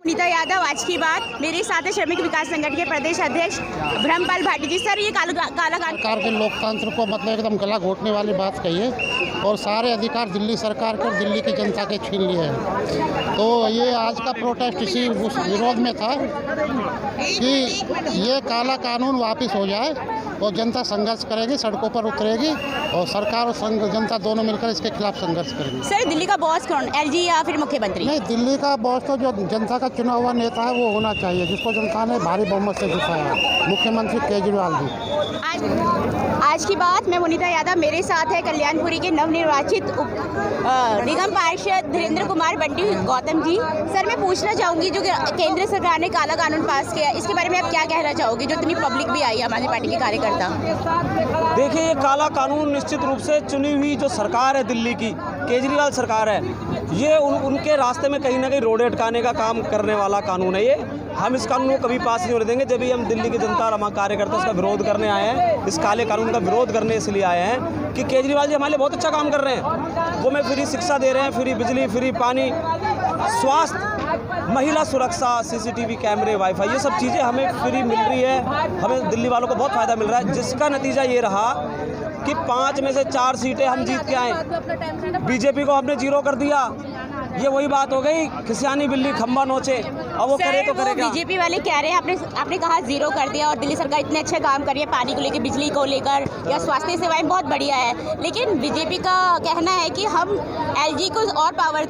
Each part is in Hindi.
नीता यादव आज की बात। मेरे साथ है श्रमिक विकास संगठन के प्रदेश अध्यक्ष ब्रह्मपाल भाटी जी। सर, ये काला सरकार के लोकतंत्र को मतलब एकदम गला घोटने वाली बात कही है और सारे अधिकार दिल्ली सरकार के और दिल्ली की जनता के छीन लिए हैं। तो ये आज का प्रोटेस्ट इसी उस विरोध में था कि ये काला कानून वापस हो जाए और जनता संघर्ष करेगी, सड़कों पर उतरेगी और सरकार और जनता दोनों मिलकर इसके खिलाफ संघर्ष करेगी। सर, दिल्ली का बॉस कौन, एलजी या फिर मुख्यमंत्री? नहीं, दिल्ली का बॉस तो जो जनता का चुना हुआ नेता है वो होना चाहिए, जिसको जनता ने भारी बहुमत से जिताया है, मुख्यमंत्री केजरीवाल जी। आज की बात, मैं नीता यादव। मेरे साथ है कल्याणपुरी के नवनिर्वाचित निगम पार्षद धीरेन्द्र कुमार बंटी गौतम जी। सर, मैं पूछना चाहूँगी, जो केंद्र सरकार ने काला कानून पास किया, इसके बारे में आप क्या कहना चाहोगे, जो इतनी पब्लिक भी आई है हमारी पार्टी के कार्यकर्ता? देखिए, ये काला कानून निश्चित रूप से चुनी हुई जो सरकार है दिल्ली की, केजरीवाल सरकार है, ये उनके रास्ते में कहीं ना कहीं रोड़े अटकाने का काम करने वाला कानून है। ये हम इस कानून को कभी पास नहीं होने देंगे। जब भी हम दिल्ली की जनता और हमारे कार्यकर्ता इसका विरोध करने आए हैं, इस काले कानून का विरोध करने इसलिए आए हैं कि केजरीवाल जी हमारे लिए बहुत अच्छा काम कर रहे हैं। वो हमें फ्री शिक्षा दे रहे हैं, फ्री बिजली, फ्री पानी, स्वास्थ्य, महिला सुरक्षा, सीसीटीवी कैमरे, वाईफाई, ये सब चीज़ें हमें फ्री मिल रही है। हमें दिल्ली वालों को बहुत फ़ायदा मिल रहा है, जिसका नतीजा ये रहा कि 5 में से 4 सीटें हम जीत के आए। बीजेपी को हमने 0 कर दिया। ये वही बात हो गई, खिसियानी बिल्ली खंबा नोचे, अब वो करे तो करे क्या? बीजेपी वाले कह रहे हैं, आपने कहा 0 कर दिया और दिल्ली सरकार इतने अच्छे काम कर रही है, पानी को लेकर, बिजली को लेकर या स्वास्थ्य सेवाएं बहुत बढ़िया है। लेकिन बीजेपी का कहना है कि हम एलजी को और पावर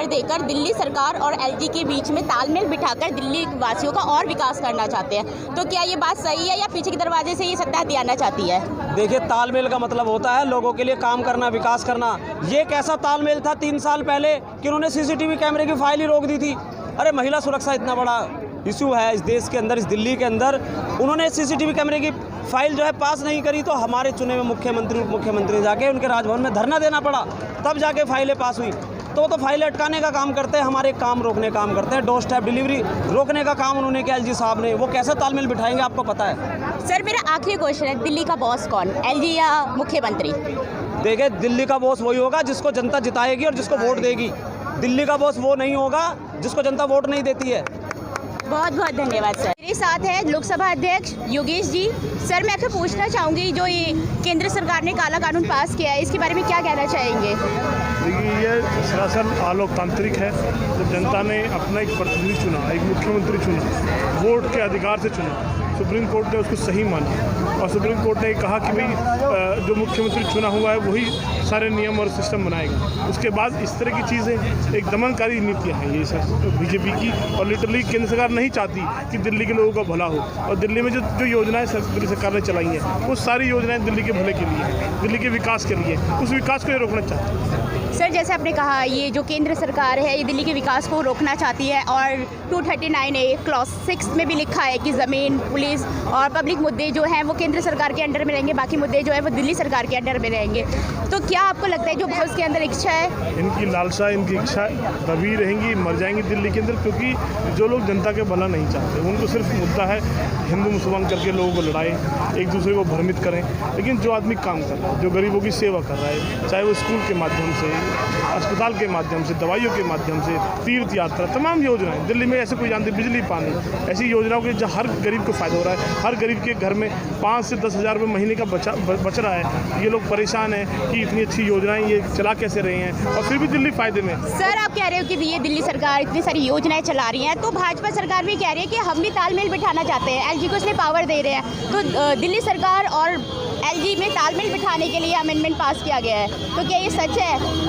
देकर दिल्ली सरकार और एलजी के बीच में तालमेल बिठाकर दिल्ली वासियों का और विकास करना चाहते हैं। तो क्या ये बात सही है या पीछे के दरवाजे से ये सत्ता हथियाना चाहती है? देखिए, तालमेल का मतलब होता है लोगों के लिए काम करना, विकास करना। ये कैसा तालमेल था 3 साल पहले कि उन्होंने सीसीटीवी कैमरे की फाइल ही रोक दी थी। अरे, महिला सुरक्षा इतना बड़ा इशू है इस देश के अंदर, इस दिल्ली के अंदर, उन्होंने सीसीटीवी कैमरे की फाइल जो है पास नहीं करी, तो हमारे चुने हुए मुख्यमंत्री जाके उनके राजभवन में धरना देना पड़ा, तब जाके फाइलें पास हुई। तो फाइलें अटकाने का काम करते हैं, हमारे काम रोकने का काम करते हैं। डोर स्टेप डिलीवरी रोकने का काम उन्होंने किया एलजी साहब ने। वो कैसे तालमेल बिठाएंगे, आपको पता है? सर, मेरा आखिरी क्वेश्चन है, दिल्ली का बॉस कौन, एलजी या मुख्यमंत्री? देखिए, दिल्ली का बॉस वही होगा जिसको जनता जिताएगी और जिसको वोट देगी। दिल्ली का बॉस वो नहीं होगा जिसको जनता वोट नहीं देती है। बहुत बहुत धन्यवाद सर। मेरे साथ है लोकसभा अध्यक्ष योगेश जी। सर, मैं आपसे पूछना चाहूँगी, जो ये केंद्र सरकार ने काला कानून पास किया है, इसके बारे में क्या कहना चाहेंगे? देखिए, ये सरासर अलोकतांत्रिक है। जब जनता ने अपना एक प्रतिनिधि चुना, एक मुख्यमंत्री चुना, वोट के अधिकार से चुना, सुप्रीम कोर्ट ने उसको सही माना और सुप्रीम कोर्ट ने कहा कि भाई जो मुख्यमंत्री चुना हुआ है वही सारे नियम और सिस्टम बनाएगा। उसके बाद इस तरह की चीज़ें, एक दमनकारी नीतियाँ हैं ये सर बीजेपी की, और लिटरली केंद्र सरकार नहीं चाहती कि दिल्ली के लोगों का भला हो। और दिल्ली में जो योजनाएं दिल्ली सरकार ने चलाई हैं, वो सारी योजनाएं दिल्ली के भले के लिए, दिल्ली के विकास के लिए, उस विकास को ये रोकना चाहती है। सर, जैसे आपने कहा, ये जो केंद्र सरकार है ये दिल्ली के विकास को रोकना चाहती है और 239A क्लॉज 6 में भी लिखा है कि ज़मीन, पुलिस और पब्लिक मुद्दे जो हैं वो केंद्र सरकार के अंडर में रहेंगे, बाकी मुद्दे जो है वो दिल्ली सरकार के अंडर में रहेंगे। तो क्या आपको लगता है जो उसके अंदर इच्छा है, इनकी लालसा, इनकी इच्छा दबी रहेंगी, मर जाएंगी दिल्ली के अंदर? क्योंकि जो लोग जनता के भला नहीं चाहते, उनको सिर्फ मुद्दा है हिंदू मुसलमान करके लोगों को लड़ाए, एक दूसरे को भ्रमित करें। लेकिन जो आदमी काम कर रहा है, जो गरीबों की सेवा कर रहा है, चाहे वो स्कूल के माध्यम से, अस्पताल के माध्यम से, दवाइयों के माध्यम से, तीर्थ यात्रा, तमाम योजनाएं दिल्ली में ऐसे कोई जानते, बिजली, पानी, ऐसी योजनाओं के जहाँ हर गरीब को फ़ायदा हो रहा है। हर गरीब के घर में 5 से 10 हज़ार रुपये महीने का बच रहा है। ये लोग परेशान हैं कि इतनी अच्छी योजनाएं ये चला कैसे रहे हैं, और फिर भी दिल्ली फ़ायदे में। सर, आप कह रहे हो कि ये दिल्ली सरकार इतनी सारी योजनाएं चला रही है, तो भाजपा सरकार भी कह रही है कि हम भी तालमेल बिठाना चाहते हैं, एलजी को इसलिए पावर दे रहे हैं। तो दिल्ली सरकार और एलजी में तालमेल बिठाने के लिए अमेंडमेंट पास किया गया है, तो क्या ये सच है?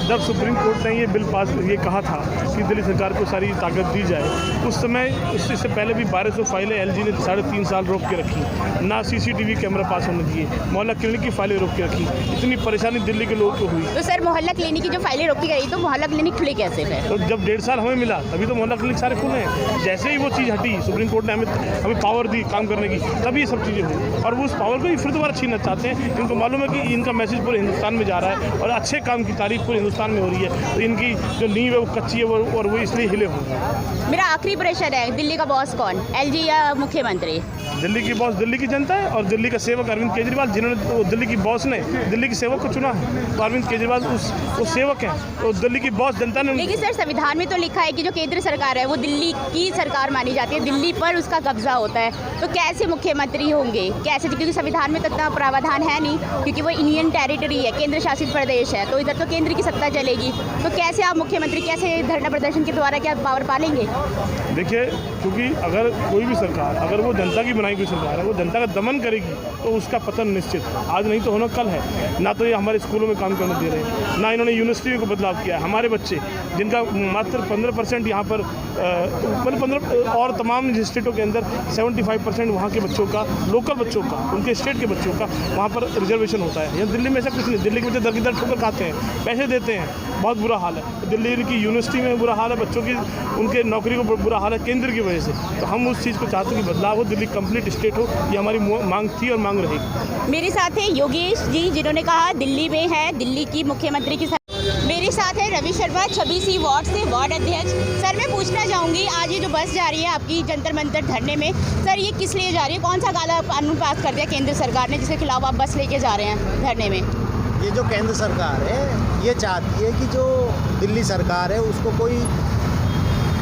जब सुप्रीम कोर्ट ने ये बिल पास ये कहा था कि दिल्ली सरकार को सारी ताकत दी जाए, उस समय इससे पहले भी 1200 फाइलें एलजी ने 3.5 साल रोक के रखी, ना सीसीटीवी कैमरा पास होने दिए, मोहल्ला क्लिनिक की फाइलें रोक के रखी। इतनी परेशानी दिल्ली के लोगों को हुई। तो सर, मोहल्ला क्लिनिक की जो फाइलें रोकी गई, तो मोहल्ला क्लिनिक खुले कैसे थे? तो जब 1.5 साल हमें मिला, तभी तो मोहल्ला क्लिनिक सारे खुले हैं। जैसे ही वो चीज़ हटी, सुप्रीम कोर्ट ने हमें पावर दी काम करने की, तभी ये सब चीज़ें हुई, और वो उस पावर को ही फिर दोबारा छीनना चाहते हैं। इनको मालूम है कि इनका मैसेज पूरे हिंदुस्तान में जा रहा है और अच्छे काम की तारीफ पूरे हिंदुस्तान में हो रही है, तो इनकी जो नींव है वो कच्ची है और वो इसलिए हिले होंगे। मेरा आखिरी प्रश्न है, दिल्ली का बॉस कौन, एलजी या मुख्यमंत्री? दिल्ली की बॉस दिल्ली की जनता है और दिल्ली का सेवक अरविंद केजरीवाल, जिन्होंने दिल्ली की बॉस ने दिल्ली के सेवक को चुना है, तो अरविंद केजरीवाल वो सेवक हैं, तो दिल्ली की बॉस जनता ने। लेकिन सर संविधान में तो लिखा है कि जो केंद्र सरकार है वो दिल्ली की सरकार मानी जाती है, दिल्ली पर उसका कब्जा होता है, तो कैसे मुख्यमंत्री होंगे, कैसे? क्योंकि संविधान में तो इतना प्रावधान है नहीं, क्योंकि वो यूनियन टेरिटरी है, केंद्र शासित प्रदेश है, तो इधर तो केंद्र की सत्ता चलेगी, तो कैसे आप मुख्यमंत्री, कैसे धरना प्रदर्शन के द्वारा क्या पावर पालेंगे? देखिए, क्योंकि अगर कोई भी सरकार, अगर वो जनता की बनाई हुई सरकार है, वो जनता का दमन करेगी तो उसका पतन निश्चित, आज नहीं तो होना कल है। ना तो ये हमारे स्कूलों में काम करने दे रहे हैं, ना इन्होंने यूनिवर्सिटी को बदलाव किया है। हमारे बच्चे जिनका मात्र 15% यहाँ पर मतलब 15 और तमाम स्टेटों के अंदर 75% वहाँ के बच्चों का, लोकल बच्चों का, उनके स्टेट के बच्चों का वहाँ पर रिजर्वेशन होता है। यहाँ दिल्ली में ऐसा कुछ नहीं, दिल्ली के बच्चे दर की दर ठोकर खाते हैं, पैसे देते हैं, बहुत बुरा हाल है। दिल्ली की यूनिवर्सिटी में बुरा हाल है, बच्चों की उनके नौकरी को बुरा हाल है केंद्र की वजह से। तो हम उस चीज़ को चाहते हैं कि बदलाव हो, दिल्ली कंप्लीट स्टेट हो, ये हमारी मांग थी और मांग रहेगी। मेरे साथ है योगेश जी, जिन्होंने कहा दिल्ली में है दिल्ली की मुख्यमंत्री की। मेरे साथ है रवि शर्मा, 26 वार्ड से वार्ड अध्यक्ष। सर मैं पूछना चाहूँगी, आज ये जो बस जा रही है आपकी जंतर मंतर धरने में, सर ये किस लिए जा रही है, कौन सा काला कानून पास कर दिया केंद्र सरकार ने जिसके खिलाफ आप बस लेके जा रहे हैं धरने में? ये जो केंद्र सरकार है ये चाहती है कि जो दिल्ली सरकार है उसको कोई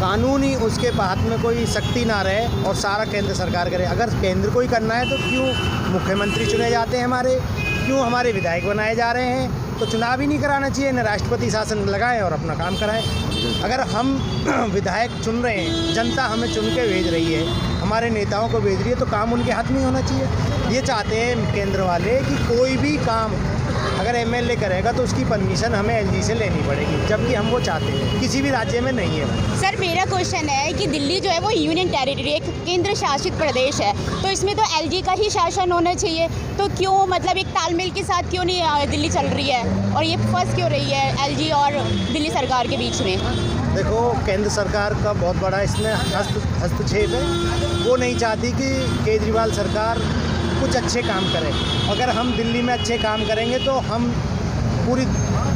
कानूनी उसके हाथ में कोई शक्ति ना रहे और सारा केंद्र सरकार करे। अगर केंद्र को ही करना है तो क्यों मुख्यमंत्री चुने जाते हैं हमारे, क्यों हमारे विधायक बनाए जा रहे हैं? तो चुनाव ही नहीं कराना चाहिए, न राष्ट्रपति शासन लगाएं और अपना काम कराएं। अगर हम विधायक चुन रहे हैं, जनता हमें चुन के भेज रही है, हमारे नेताओं को भेज रही है, तो काम उनके हाथ में ही होना चाहिए। ये चाहते हैं केंद्र वाले कि कोई भी काम अगर एमएलए करेगा तो उसकी परमिशन हमें एलजी से लेनी पड़ेगी, जबकि हम वो चाहते हैं, किसी भी राज्य में नहीं है। सर मेरा क्वेश्चन है कि दिल्ली जो है वो यूनियन टेरिटरी, एक केंद्र शासित प्रदेश है, तो इसमें तो एलजी का ही शासन होना चाहिए, तो क्यों मतलब एक तालमेल के साथ क्यों नहीं दिल्ली चल रही है और ये फंस क्यों रही है एलजी और दिल्ली सरकार के बीच में? देखो, केंद्र सरकार का बहुत बड़ा इसमें हस्तक्षेप है। वो नहीं चाहती कि केजरीवाल सरकार कुछ अच्छे काम करें। अगर हम दिल्ली में अच्छे काम करेंगे तो हम पूरी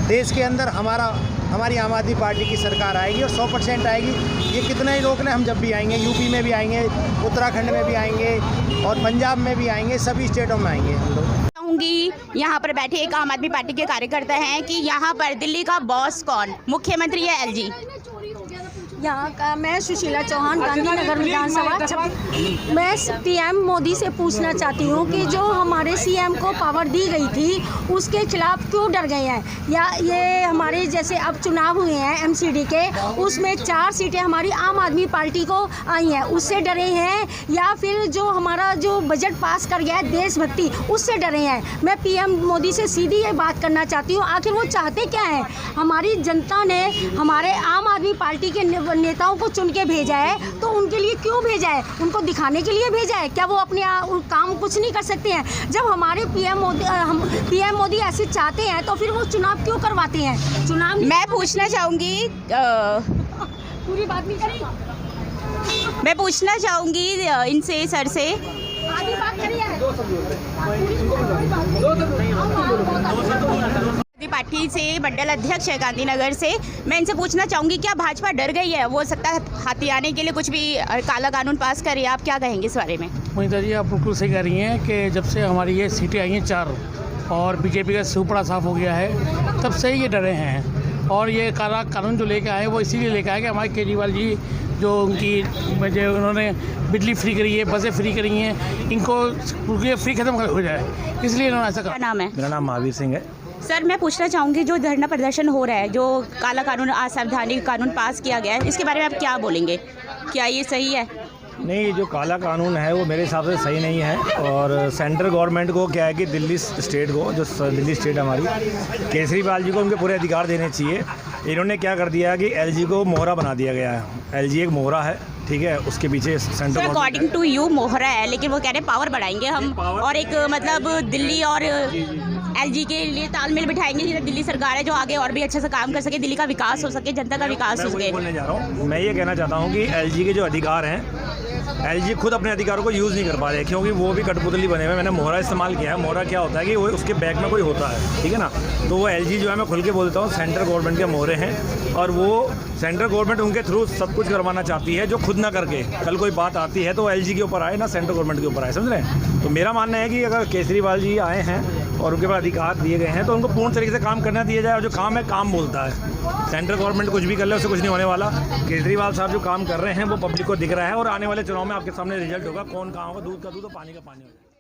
देश के अंदर हमारी आम आदमी पार्टी की सरकार आएगी और 100% आएगी। ये कितना ही रोक लें, हम जब भी आएंगे, यूपी में भी आएंगे, उत्तराखंड में भी आएंगे और पंजाब में भी आएंगे, सभी स्टेटों में आएंगे हम लोग। कहूँगी यहाँ पर बैठे एक आम आदमी पार्टी के कार्यकर्ता हैं कि यहाँ पर दिल्ली का बॉस कौन, मुख्यमंत्री या एलजी? यहाँ का मैं सुशीला चौहान, गांधीनगर विधानसभा। मैं पीएम मोदी से पूछना चाहती हूँ कि जो हमारे सीएम को पावर दी गई थी उसके खिलाफ क्यों डर गए हैं, या ये हमारे जैसे अब चुनाव हुए हैं एमसीडी के, उसमें 4 सीटें हमारी आम आदमी पार्टी को आई हैं, उससे डरे हैं, या फिर जो हमारा जो बजट पास कर गया है देशभक्ति, उससे डरे हैं? मैं पीएम मोदी से सीधी ये बात करना चाहती हूँ, आखिर वो चाहते क्या हैं? हमारी जनता ने हमारे आम आदमी पार्टी के नेताओं को चुन के भेजा है, तो उनके लिए क्यों भेजा है? उनको दिखाने के लिए भेजा है? क्या वो अपने काम कुछ नहीं कर सकते हैं? जब हमारे पीएम मोदी ऐसे चाहते हैं तो फिर वो चुनाव क्यों करवाते हैं? चुनाव मैं पूछना चाहूँगी पूरी बात नहीं करी। मैं पूछना चाहूँगी इनसे, सर से, आधी बात करिए। पार्टी से मंडल अध्यक्ष है गांधीनगर से, मैं इनसे पूछना चाहूँगी क्या भाजपा डर गई है, वो सत्ता हाथी आने के लिए कुछ भी काला कानून पास करे? आप क्या कहेंगे इस बारे में? मोहिता जी, आप बिल्कुल सही कह रही हैं कि जब से हमारी ये सीटें आई हैं 4 और बीजेपी का सुपड़ा साफ हो गया है, तब से ये डरे हैं। और ये काला कानून जो लेके आए वो इसीलिए लेके आए कि हमारे केजरीवाल जी जो उन्होंने बिजली फ्री करी है, बसें फ्री करी हैं, इनको फ्री खत्म हो जाए, इसलिए इन्होंने ऐसा कहा। क्या नाम है? मेरा नाम महावीर सिंह है। सर मैं पूछना चाहूँगी जो धरना प्रदर्शन हो रहा है, जो काला कानून, असंवैधानिक कानून पास किया गया है, इसके बारे में आप क्या बोलेंगे? क्या ये सही है? नहीं, जो काला कानून है वो मेरे हिसाब से सही नहीं है। और सेंट्रल गवर्नमेंट को क्या है कि दिल्ली स्टेट को, जो दिल्ली स्टेट हमारी, केजरीवाल जी को उनके पूरे अधिकार देने चाहिए। इन्होंने क्या कर दिया कि एलजी को मोहरा बना दिया गया है। एलजी एक मोहरा है, ठीक है, उसके पीछे सेंट्रल अकॉर्डिंग टू यू मोहरा है, लेकिन वो कह रहे हैं पावर बढ़ाएंगे हम, और एक मतलब दिल्ली और एलजी के लिए तालमेल बिठाएंगे जिधर दिल्ली सरकार है, जो आगे और भी अच्छे से काम कर सके, दिल्ली का विकास हो सके, जनता का विकास हो मैं वही सके। बोलने जा रहा हूँ। मैं ये कहना चाहता हूँ कि एलजी के जो अधिकार हैं, एलजी खुद अपने अधिकारों को यूज़ नहीं कर पा रहे, क्योंकि वो भी कठपुतली बने हुए। मैंने मोहरा इस्तेमाल किया है। मोहरा क्या होता है कि वो उसके बैग में कोई होता है, ठीक है ना। तो वो एलजी जो है, मैं खुल के बोलता हूँ, सेंट्रल गवर्नमेंट के मोहरे हैं, और वो सेंट्रल गवर्नमेंट उनके थ्रू सब कुछ करवाना चाहती है, जो खुद ना करके कल कोई बात आती है तो एलजी के ऊपर आए ना सेंट्रल गवर्नमेंट के ऊपर आए, समझ रहे हैं। तो मेरा मानना है कि अगर केजरीवाल जी आए हैं और उनके पास अधिकार दिए गए हैं तो उनको पूर्ण तरीके से काम करना दिया जाए, और जो काम है काम बोलता है। सेंट्रल गवर्नमेंट कुछ भी कर ले, उससे कुछ नहीं होने वाला। केजरीवाल साहब जो काम कर रहे हैं वो पब्लिक को दिख रहा है, और आने वाले चुनाव में आपके सामने रिजल्ट होगा, कौन कहाँ होगा, दूध का दूध और पानी का पानी होगा।